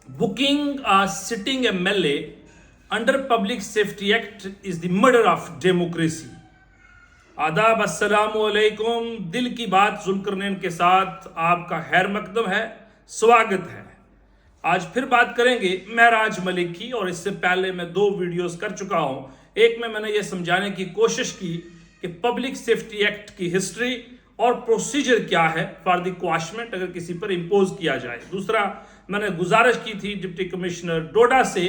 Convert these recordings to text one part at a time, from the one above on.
Booking a sitting MLA under Public Safety Act is the murder of democracy. आदाब अस्सलामुअलैकुम। दिल की बात जुल्करनैन के साथ आपका खैर मकदम है, स्वागत है। आज फिर बात करेंगे महराज मलिक की, और इससे पहले मैं 2 वीडियोस कर चुका हूं। एक में मैंने ये समझाने की कोशिश की कि पब्लिक सेफ्टी एक्ट की हिस्ट्री और प्रोसीजर क्या है फॉर द क्वाशमेंट अगर किसी पर इम्पोज किया जाए। दूसरा, मैंने गुजारिश की थी डिप्टी कमिश्नर डोडा से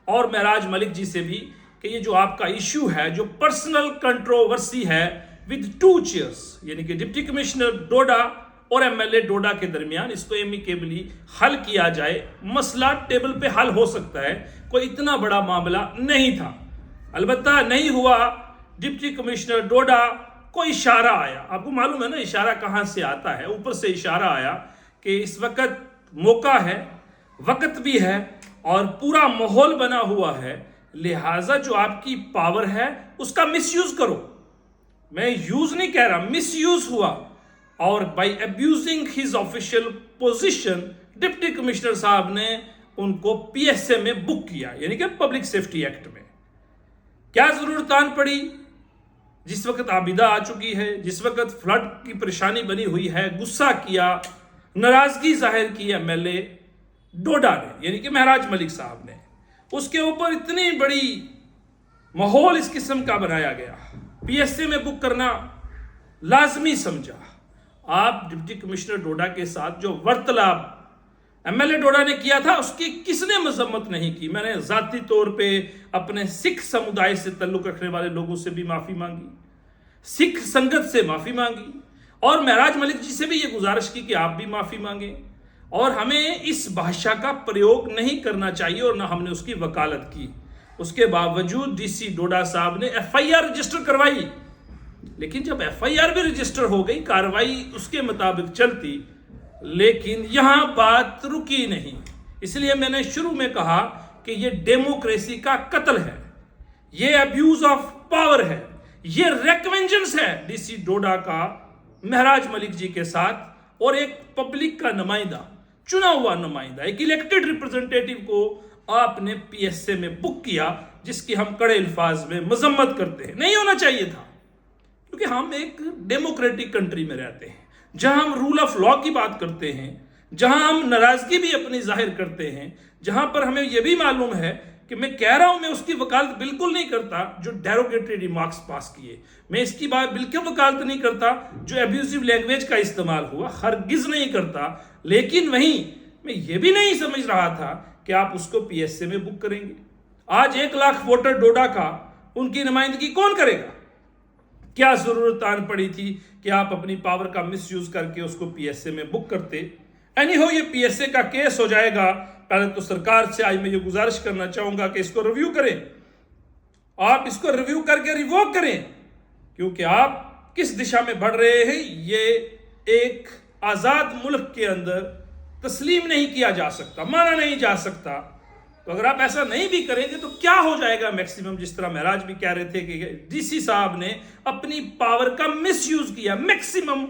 और महराज मलिक जी से भी कि ये जो आपका इश्यू है, जो पर्सनल कंट्रोवर्सी है विद 2 चेयर्स, यानी कि डिप्टी कमिश्नर डोडा और एमएलए डोडा के दरमियान, इसको एमिकेबली हल किया जाए। मसला टेबल पे हल हो सकता है, कोई इतना बड़ा मामला नहीं था। अलबत्ता नहीं हुआ। डिप्टी कमिश्नर डोडा को इशारा आया, आपको मालूम है ना इशारा कहां से आता है, ऊपर से इशारा आया कि इस वक्त मौका है, वक्त भी है और पूरा माहौल बना हुआ है, लिहाजा जो आपकी पावर है उसका मिसयूज करो। मैं यूज नहीं कह रहा, मिसयूज हुआ। और by abusing his official position deputy commissioner साहब ने उनको पीएसए में बुक किया, यानी कि पब्लिक सेफ्टी एक्ट में। क्या जरूरत आन पड़ी? जिस वक्त आबिदा आ चुकी है, जिस वक्त फ्लड की परेशानी बनी हुई है, गुस्सा किया, नाराजगी जाहिर की एमएलए डोडा ने, यानी कि महराज मलिक साहब ने, उसके ऊपर इतनी बड़ी माहौल इस किस्म का बनाया गया, पीएसए में बुक करना लाजमी समझा। आप डिप्टी कमिश्नर डोडा के साथ जो वार्तालाप एमएलए डोडा ने किया था उसकी किसने मजम्मत नहीं की। मैंने जाती तौर पे अपने सिख समुदाय से ताल्लुक रखने वाले लोगों से भी माफी मांगी, सिख संगत से माफी मांगी, और महराज मलिक जी से भी ये गुजारिश की कि आप भी माफी मांगे। और हमें इस भाषा का प्रयोग नहीं करना चाहिए और ना हमने उसकी वकालत की। उसके बावजूद डीसी डोडा साहब ने एफआईआर रजिस्टर करवाई, लेकिन जब एफआईआर भी रजिस्टर हो गई, कार्रवाई उसके मुताबिक चलती, लेकिन यहां बात रुकी नहीं। इसलिए मैंने शुरू में कहा कि यह डेमोक्रेसी का कत्ल है, यह अब्यूज ऑफ पावर है, यह रेकवेंजेंस है डीसी डोडा का महराज मलिक जी के साथ। और एक पब्लिक का नुमाइंदा, चुना हुआ नुमाइंदा, एक इलेक्टेड रिप्रेजेंटेटिव को आपने पीएसए में बुक किया, जिसकी हम कड़े अल्फाज में मजम्मत करते हैं। नहीं होना चाहिए था, क्योंकि हम एक डेमोक्रेटिक कंट्री में रहते हैं जहां हम रूल ऑफ लॉ की बात करते हैं, जहां हम नाराजगी भी अपनी जाहिर करते हैं, जहां पर हमें यह भी मालूम है कि मैं कह रहा हूं, मैं उसकी वकालत बिल्कुल नहीं करता जो डेरोगेटरी रिमार्क्स पास किए, मैं इसकी बात बिल्कुल वकालत नहीं करता जो एब्यूजिव लैंग्वेज का इस्तेमाल हुआ, हरगिज नहीं करता। लेकिन वहीं मैं ये भी नहीं समझ रहा था कि आप उसको पीएसए में बुक करेंगे। आज 1 लाख वोटर डोडा का उनकी नुमाइंदगी कौन करेगा? क्या जरूरत आन पड़ी थी कि आप अपनी पावर का मिसयूज करके उसको पीएसए में बुक करते? एनीहो, ये पीएसए का केस हो जाएगा। पहले तो सरकार से आज मैं ये गुजारिश करना चाहूंगा कि इसको रिव्यू करें, आप इसको रिव्यू करके रिवोक करें, क्योंकि आप किस दिशा में बढ़ रहे हैं ये एक आजाद मुल्क के अंदर तस्लीम नहीं किया जा सकता, माना नहीं जा सकता। तो अगर आप ऐसा नहीं भी करेंगे तो क्या हो जाएगा मैक्सिमम, जिस तरह महराज भी कह रहे थे कि डीसी साहब ने अपनी पावर का मिसयूज किया। मैक्सिमम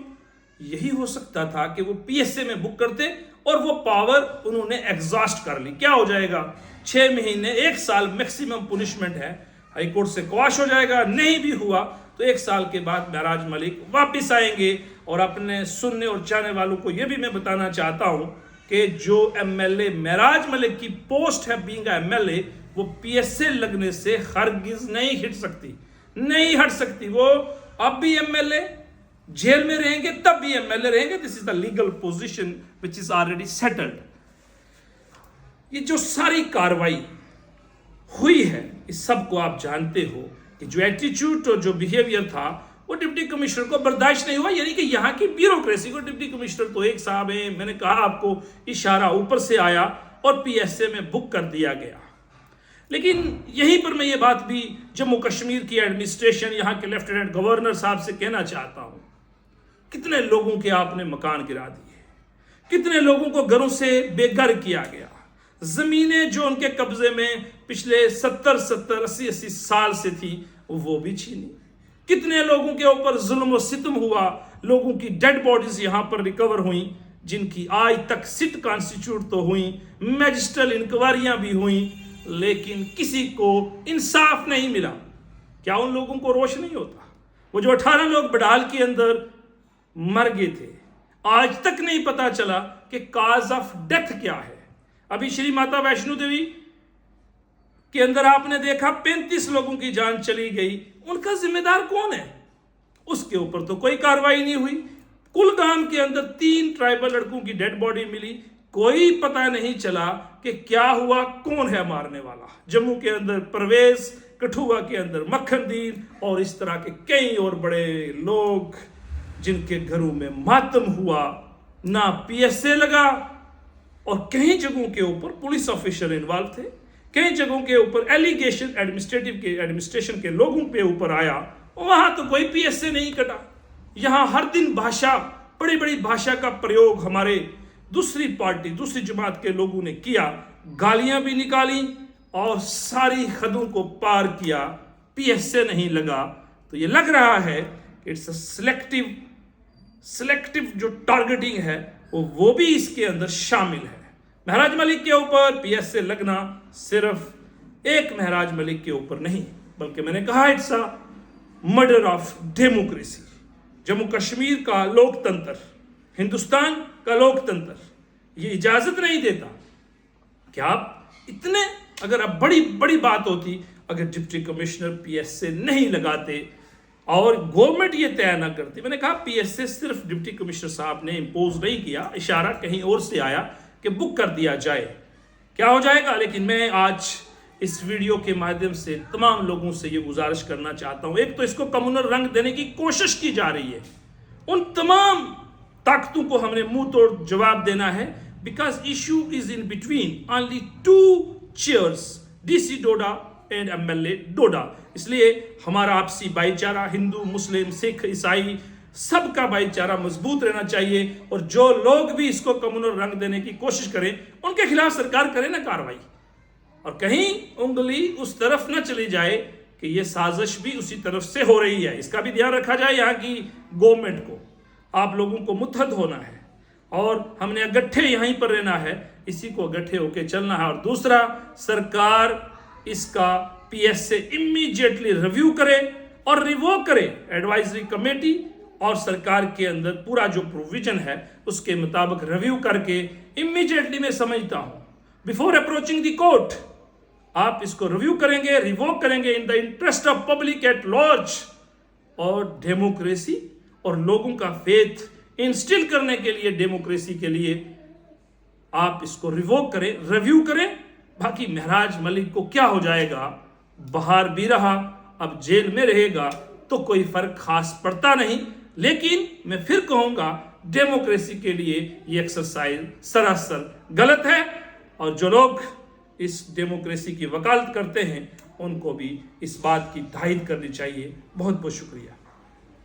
यही हो सकता था कि वो पीएसए में बुक करते और वो पावर उन्होंने एग्जॉस्ट कर ली। क्या हो जाएगा? 6 महीने, 1 साल मैक्सिमम पुनिशमेंट है, हाईकोर्ट से क्वाश हो जाएगा। नहीं भी हुआ तो 1 साल के बाद महराज मलिक वापिस आएंगे। और अपने सुनने और चाहने वालों को यह भी मैं बताना चाहता हूं कि जो एमएलए महराज मलिक की पोस्ट है बीइंग एमएलए, वो पीएसए लगने से हरगिज नहीं हट सकती, नहीं हट सकती। वो अब भी एमएलए, जेल में रहेंगे तब भी एमएलए रहेंगे। This is the legal position which is already settled. ये जो सारी कार्रवाई हुई है, इस सब को आप जानते हो कि जो एटीट्यूड और जो बिहेवियर था वो डिप्टी कमिश्नर को बर्दाश्त नहीं हुआ, यानी कि यहां की ब्यूरोक्रेसी को। डिप्टी कमिश्नर तो एक साहब है, मैंने कहा आपको इशारा ऊपर से आया और पीएसए में बुक कर दिया गया। लेकिन यहीं पर मैं ये बात भी जम्मू कश्मीर की एडमिनिस्ट्रेशन, यहां के लेफ्टिनेंट गवर्नर साहब से कहना चाहता हूं, कितने लोगों के आपने मकान गिरा दिए, कितने लोगों को घरों से बेघर किया गया, जमीनें जो उनके कब्जे में पिछले 70, 80 साल से थी वो भी छीनी। कितने लोगों के ऊपर जुल्म और सितम हुआ, लोगों की डेड बॉडीज यहां पर रिकवर हुई, जिनकी आज तक सिट कॉन्स्टिट्यूट तो हुई, मैजिस्ट्रल इंक्वायरियां भी हुई, लेकिन किसी को इंसाफ नहीं मिला। क्या उन लोगों को रोष नहीं होता? वो जो 18 लोग बडाल के अंदर मर गए थे, आज तक नहीं पता चला कि काज ऑफ डेथ क्या है। अभी श्री माता वैष्णो देवी के अंदर आपने देखा 35 लोगों की जान चली गई, उनका जिम्मेदार कौन है? उसके ऊपर तो कोई कार्रवाई नहीं हुई। कुलगाम के अंदर 3 ट्राइबल लड़कों की डेड बॉडी मिली, कोई पता नहीं चला कि क्या हुआ, कौन है मारने वाला। जम्मू के अंदर परवेज, कठुआ के अंदर मक्खनदीन और इस तरह के कई और बड़े लोग जिनके घरों में मातम हुआ, ना पीएसए लगा और कई जगहों के ऊपर पुलिस ऑफिसर इन्वॉल्व थे, कई जगहों के ऊपर एलिगेशन एडमिनिस्ट्रेशन के लोगों पे ऊपर आया, वहां तो कोई पीएसए नहीं कटा। यहां हर दिन भाषा, बड़ी बड़ी भाषा का प्रयोग हमारे दूसरी पार्टी, दूसरी जमात के लोगों ने किया, गालियां भी निकाली और सारी हदों को पार किया, पीएसए नहीं लगा। तो ये लग रहा है कि इट्स सिलेक्टिव जो टारगेटिंग है वो भी इसके अंदर शामिल है। महराज मलिक के ऊपर पीएसए लगना सिर्फ एक महराज मलिक के ऊपर नहीं, बल्कि मैंने कहा it's a murder of democracy. Jammu Kashmir का लोकतंत्र, हिंदुस्तान का लोकतंत्र ये इजाजत नहीं देता कि आप इतने, अगर अब बड़ी बड़ी बात होती अगर डिप्टी कमिश्नर पीएसए नहीं लगाते और गवर्नमेंट ये तय ना करती। मैंने कहा पीएसए सिर्फ डिप्टी कमिश्नर साहब ने इंपोज नहीं किया, इशारा कहीं और से आया कि बुक कर दिया जाए, क्या हो जाएगा। लेकिन मैं आज इस वीडियो के माध्यम से तमाम लोगों से ये गुजारिश करना चाहता हूं, एक तो इसको कम्युनल रंग देने की कोशिश की जा रही है, उन तमाम ताकतों को हमने मुंह तोड़ जवाब देना है, because issue is in between only 2 chairs, DC Doda and MLA Doda. इसलिए हमारा आपसी भाईचारा, हिंदू मुस्लिम सिख ईसाई सबका भाईचारा मजबूत रहना चाहिए, और जो लोग भी इसको कम्युनल रंग देने की कोशिश करें उनके खिलाफ सरकार करे ना कार्रवाई, और कहीं उंगली उस तरफ न चली जाए कि ये साजिश भी उसी तरफ से हो रही है। इसका भी ध्यान रखा जाए। यहाँ की गवर्नमेंट को, आप लोगों को मुत्तहद होना है और हमने अगट्ठे यहीं पर रहना है, इसी को अगट्ठे होके चलना है। और दूसरा, सरकार इसका पीएसए इमीडिएटली रिव्यू करे और रिवोक करे। एडवाइजरी कमेटी और सरकार के अंदर पूरा जो प्रोविजन है उसके मुताबिक रिव्यू करके इमीडिएटली, मैं समझता हूं बिफोर अप्रोचिंग द कोर्ट, आप इसको रिव्यू करेंगे, रिवोक करेंगे in the interest of public at large, और डेमोक्रेसी और लोगों का फेथ इंस्टिल करने के लिए, डेमोक्रेसी के लिए आप इसको रिवोक करें, रिव्यू करें। बाकी महराज मलिक को क्या हो जाएगा, बाहर भी रहा, अब जेल में रहेगा, तो कोई फर्क खास पड़ता नहीं। लेकिन मैं फिर कहूंगा, डेमोक्रेसी के लिए ये एक्सरसाइज सरासर गलत है, और जो लोग इस डेमोक्रेसी की वकालत करते हैं उनको भी इस बात की तायीद करनी चाहिए। बहुत बहुत शुक्रिया।